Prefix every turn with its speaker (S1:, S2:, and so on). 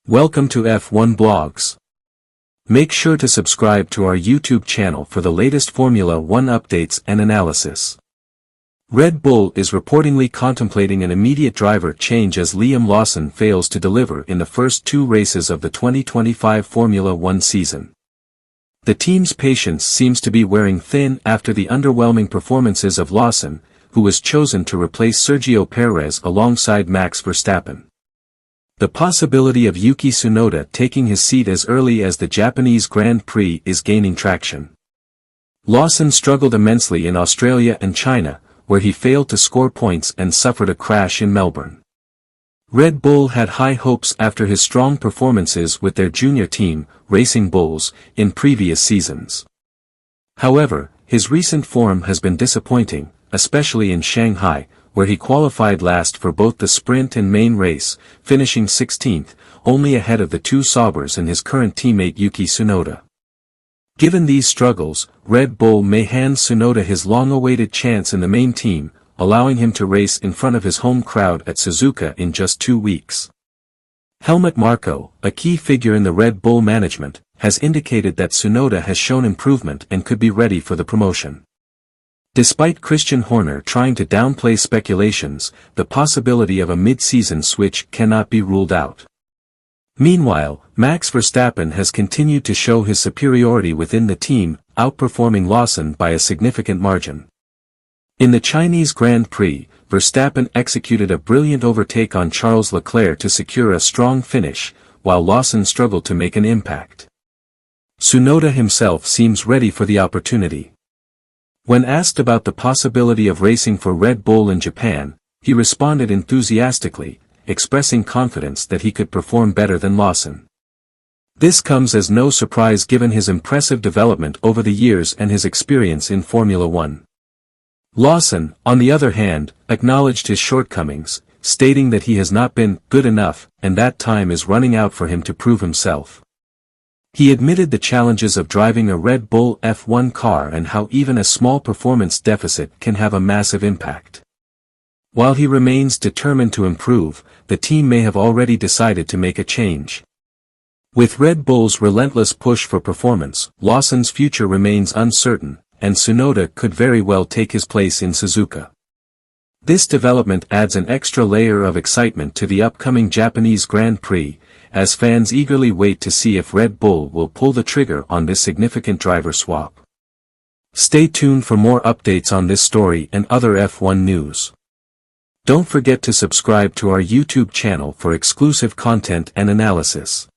S1: Welcome to F1 Blogs. Make sure to subscribe to our YouTube channel for the latest Formula 1 updates and analysis. Red Bull is reportedly contemplating an immediate driver change as Lawson fails to deliver in the first two races of the 2025 Formula 1 season. The team's patience seems to be wearing thin after the underwhelming performances of Lawson, who was chosen to replace Sergio Pérez alongside Max Verstappen. The possibility of Yuki Tsunoda taking his seat as early as the Japanese Grand Prix is gaining traction. Lawson struggled immensely in Australia and China, where he failed to score points and suffered a crash in Melbourne. Red Bull had high hopes after his strong performances with their junior team, Racing Bulls, in previous seasons. However, his recent form has been disappointing, especially in Shanghai, where he qualified last for both the sprint and main race, finishing 16th, only ahead of the two Saubers and his current teammate Yuki Tsunoda. Given these struggles, Red Bull may hand Tsunoda his long-awaited chance in the main team, allowing him to race in front of his home crowd at Suzuka in just 2 weeks. Helmut Marko, a key figure in the Red Bull management, has indicated that Tsunoda has shown improvement and could be ready for the promotion. Despite Christian Horner trying to downplay speculations, the possibility of a mid-season switch cannot be ruled out. Meanwhile, Max Verstappen has continued to show his superiority within the team, outperforming Lawson by a significant margin. In the Chinese Grand Prix, Verstappen executed a brilliant overtake on Charles Leclerc to secure a strong finish, while Lawson struggled to make an impact. Tsunoda himself seems ready for the opportunity. When asked about the possibility of racing for Red Bull in Japan, he responded enthusiastically, expressing confidence that he could perform better than Lawson. This comes as no surprise given his impressive development over the years and his experience in Formula 1. Lawson, on the other hand, acknowledged his shortcomings, stating that he has not been good enough and that time is running out for him to prove himself. He admitted the challenges of driving a Red Bull F1 car and how even a small performance deficit can have a massive impact. While he remains determined to improve, the team may have already decided to make a change. With Red Bull's relentless push for performance, Lawson's future remains uncertain, and Tsunoda could very well take his place in Suzuka. This development adds an extra layer of excitement to the upcoming Japanese Grand Prix, as fans eagerly wait to see if Red Bull will pull the trigger on this significant driver swap. Stay tuned for more updates on this story and other F1 news. Don't forget to subscribe to our YouTube channel for exclusive content and analysis.